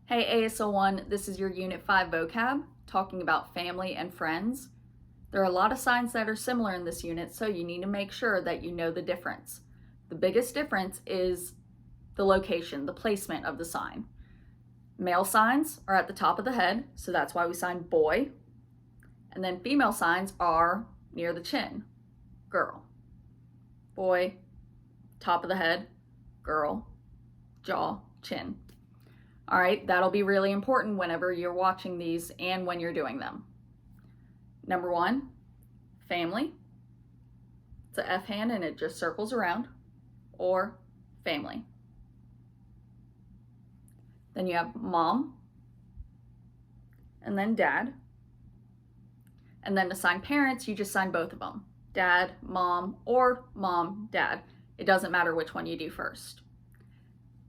Hey ASL 1, this is your Unit 5 vocab, talking about family and friends. There are a lot of signs that are similar in this unit, so you need to make sure that you know the difference. The biggest difference is the location, the placement of the sign. Male signs are at the top of the head, so that's why we sign boy. And then female signs are near the chin, girl. Boy, top of the head, girl, jaw, chin. All right, that'll be really important whenever you're watching these and when you're doing them. Number 1, family. It's a F hand and it just circles around, or family. Then you have mom, and then dad. And then to sign parents, you just sign both of them, dad, mom, or mom, dad. It doesn't matter which one you do first.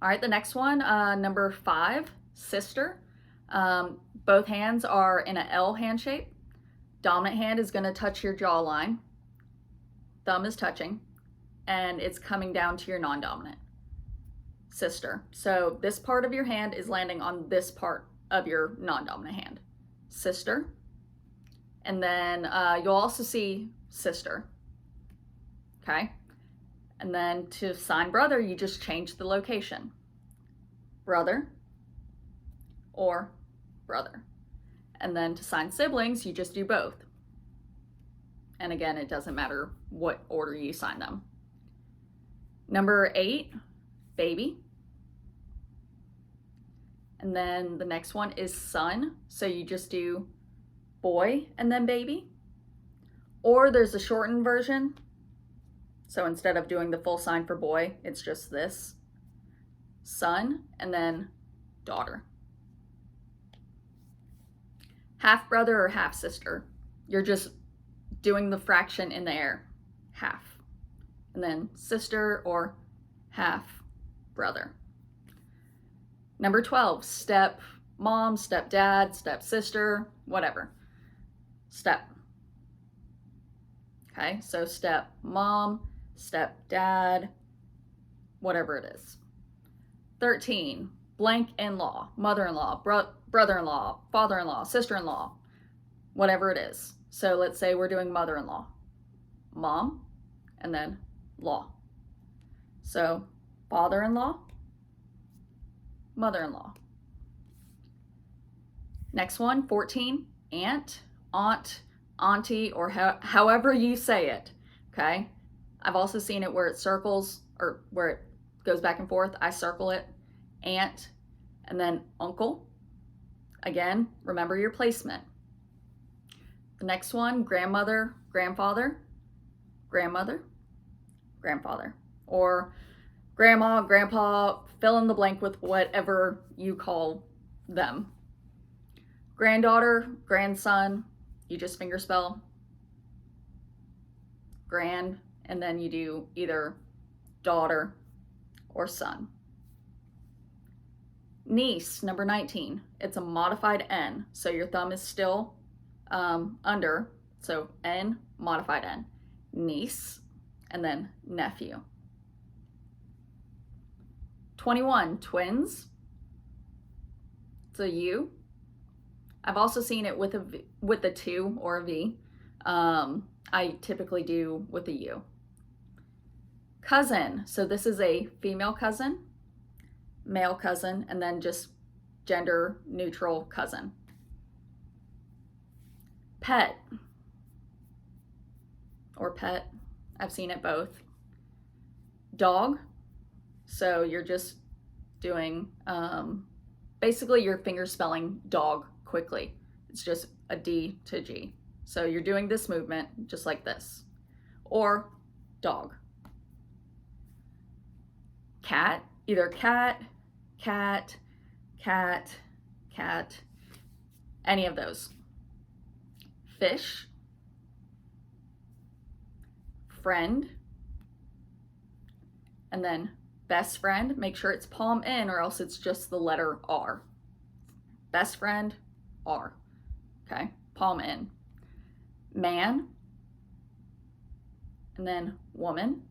All right, the next one, number 5, sister. Both hands are in an L hand shape. Dominant hand is going to touch your jawline. Thumb is touching, and it's coming down to your non-dominant. Sister. So this part of your hand is landing on this part of your non-dominant hand. Sister. And then you'll also see sister. Okay? And then to sign brother, you just change the location. Brother or brother. And then to sign siblings, you just do both. And again, it doesn't matter what order you sign them. Number 8, baby. And then the next one is son. So you just do boy and then baby. Or there's a shortened version. So instead of doing the full sign for boy, it's just this. Son and then daughter. Half brother or half sister. You're just doing the fraction in the air. Half. And then sister or half brother. Number 12, step mom, step dad, step sister, whatever. Step. Okay, so step mom, step dad, whatever it is. 13, blank in-law, mother-in-law, brother-in-law, father-in-law, sister-in-law, whatever it is. So let's say we're doing mother-in-law, mom, and then law. So father-in-law, mother-in-law. Next one, 14, aunt, auntie, or however you say it, okay? I've also seen it where it circles, or where it goes back and forth. I circle it, aunt, and then uncle. Again, remember your placement. The next one, grandmother, grandfather, grandmother, grandfather, or grandma, grandpa, fill in the blank with whatever you call them. Granddaughter, grandson, you just fingerspell grand, and then you do either daughter or son. Niece, number 19, it's a modified N, so your thumb is still under, so N, modified N. Niece, and then nephew. 21, twins, it's a U. I've also seen it with a 2 or a V. I typically do with a U. Cousin, so this is a female cousin, male cousin, and then just gender neutral cousin. Pet or pet, I've seen it both. Dog, so you're just doing, basically you're finger spelling dog quickly. It's just a D to G. So you're doing this movement just like this. Or dog. Cat, either cat, cat, cat, cat, any of those. Fish, friend, and then best friend. Make sure it's palm in or else it's just the letter R. Best friend, R. Okay, palm in. Man, and then woman.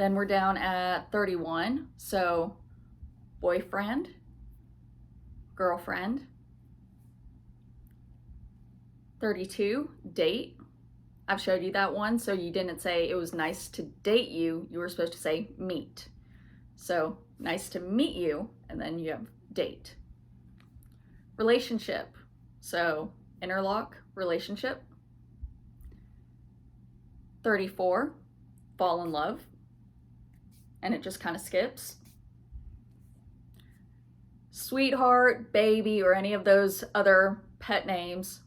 Then we're down at 31. So boyfriend, girlfriend. 32, date. I've showed you that one, so you didn't say it was nice to date you. You were supposed to say meet. So nice to meet you, and then you have date. Relationship. So interlock, relationship. 34, fall in love. And it just kind of skips. Sweetheart, baby, or any of those other pet names.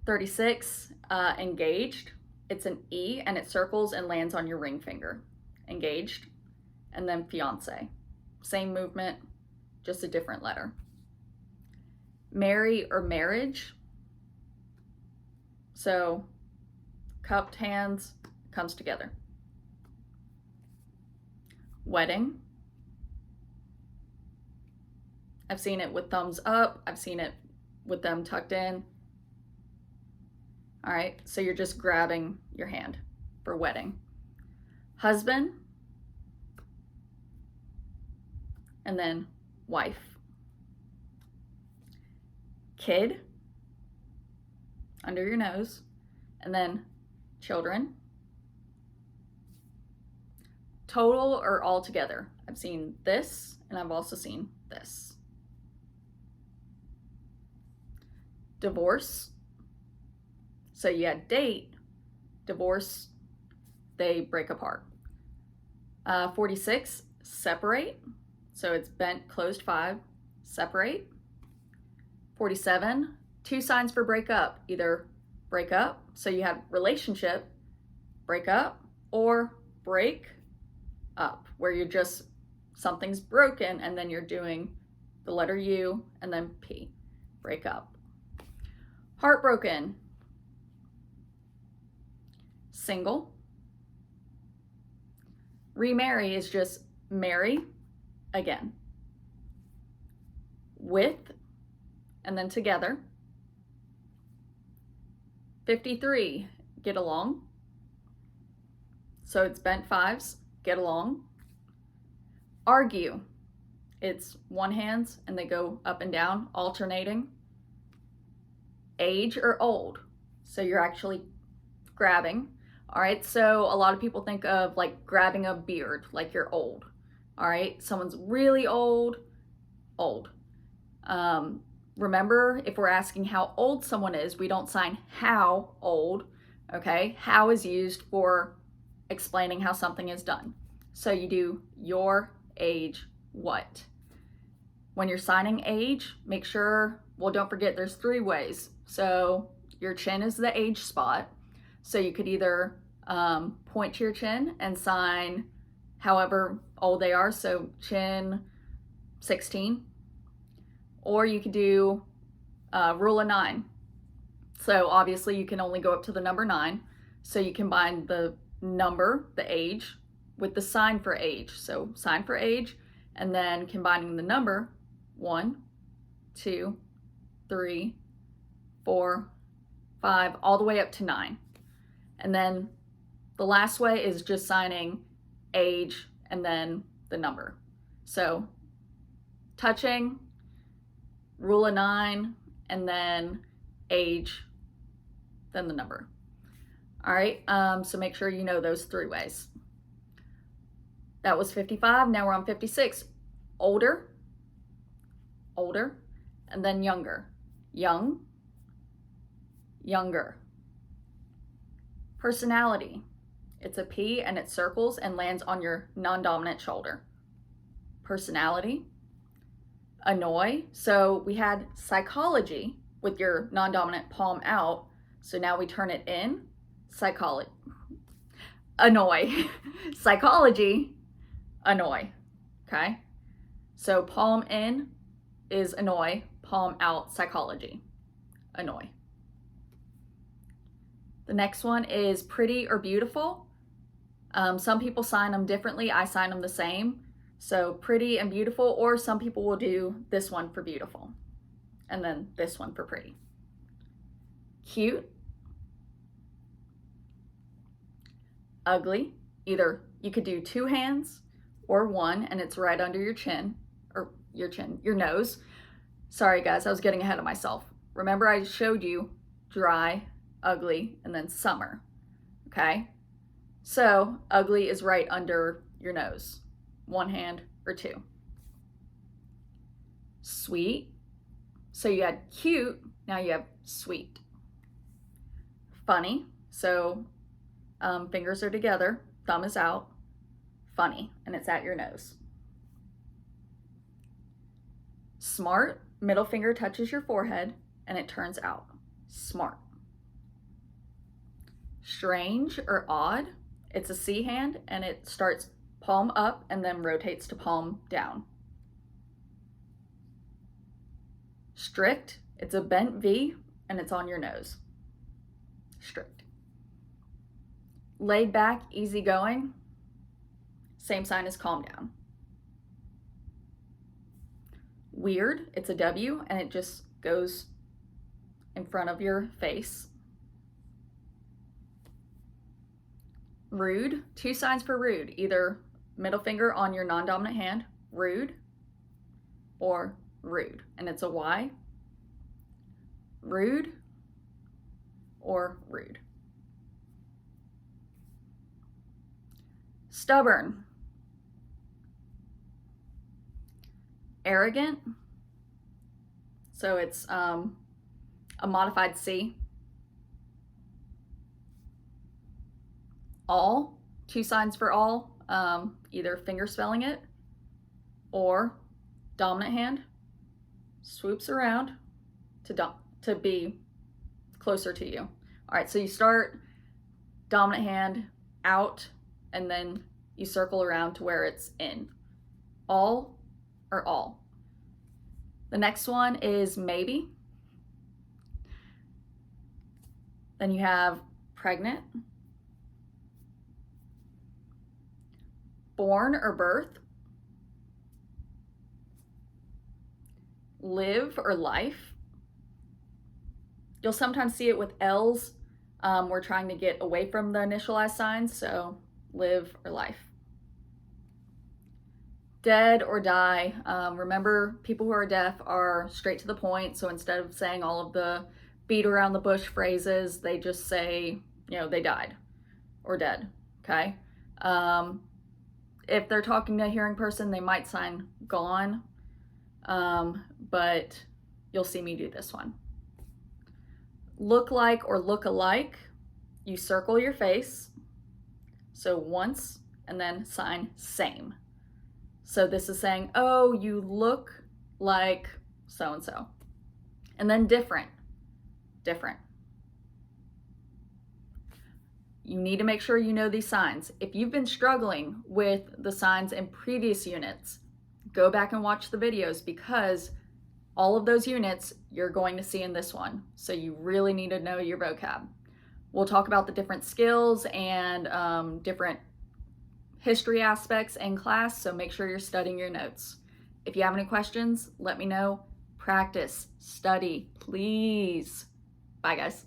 36, engaged. It's an E and it circles and lands on your ring finger. Engaged. And then fiance. Same movement, just a different letter. Marry or marriage. So cupped hands comes together. Wedding. I've seen it with thumbs up. I've seen it with them tucked in. All right, so you're just grabbing your hand for wedding. Husband. And then wife. Kid. Under your nose. And then children. Total or all together. I've seen this, and I've also seen this. Divorce. So you had date, divorce, they break apart. 46, separate. So it's bent, closed 5, separate. 47, 2 signs for break up. Either break up, so you have relationship, break up, or break up, where you're just, something's broken and then you're doing the letter U and then P, break up. Heartbroken. Single. Remarry is just marry again. With, and then together. 53, get along. So it's bent 5s, get along. Argue, it's one hands and they go up and down, alternating. Age or old, so you're actually grabbing. All right, so a lot of people think of like grabbing a beard, like you're old. All right, someone's really old. Remember, if we're asking how old someone is, we don't sign how old, okay? How is used for explaining how something is done. So you do your age, what? When you're signing age, make sure, well, don't forget there's 3 ways. So your chin is the age spot. So you could either point to your chin and sign however old they are. So chin 16, or you could do rule of 9. So obviously you can only go up to the number 9. So you combine the number, the age, with the sign for age. So sign for age, and then combining the number 1, 2, 3, 4, 5, all the way up to 9. And then the last way is just signing age and then the number. So touching, rule of 9, and then age, then the number. All right, so make sure you know those 3 ways. That was 55, now we're on 56. Older, and then younger. Young, younger. Personality, it's a P and it circles and lands on your non-dominant shoulder. Personality. Annoy, so we had psychology with your non-dominant palm out, so now we turn it in. Psychology. Annoy. Psychology, annoy. Okay? So palm in is annoy, palm out, psychology. Annoy. The next one is pretty or beautiful. Some people sign them differently. I sign them the same. So pretty and beautiful, or some people will do this one for beautiful and then this one for pretty. Cute. Ugly. Either you could do 2 hands or 1, and it's right under your chin, or your nose. Sorry guys, I was getting ahead of myself. Remember I showed you dry, ugly, and then summer, okay? So ugly is right under your nose, 1 hand or 2. Sweet, so you had cute, now you have sweet. Funny, so fingers are together, thumb is out, funny, and it's at your nose. Smart, middle finger touches your forehead and it turns out, smart. Strange or odd, it's a C hand and it starts palm up and then rotates to palm down. Strict, it's a bent V and it's on your nose. Strict. Laid back, easygoing, same sign as calm down. Weird, it's a W and it just goes in front of your face. Rude, 2 signs for rude, either middle finger on your non-dominant hand, rude, or rude, and it's a Y. Rude or rude. Stubborn. Arrogant, so it's a modified C. All, 2 signs for all, either finger spelling it or dominant hand swoops around to be closer to you. All right, so you start dominant hand out and then you circle around to where it's in. All or all. The next one is maybe. Then you have pregnant, born or birth, live or life. You'll sometimes see it with L's. We're trying to get away from the initialized signs, so live or life. Dead or die. Remember, people who are deaf are straight to the point, so instead of saying all of the beat around the bush phrases, they just say, they died or dead, okay? If they're talking to a hearing person, they might sign gone, but you'll see me do this one. Look like or look alike, you circle your face, so once, and then sign same. So this is saying, oh, you look like so-and-so. And then different. You need to make sure you know these signs. If you've been struggling with the signs in previous units, go back and watch the videos because all of those units you're going to see in this one. So you really need to know your vocab. We'll talk about the different skills and different history aspects in class, so make sure you're studying your notes. If you have any questions, let me know. Practice, study, please. Bye guys.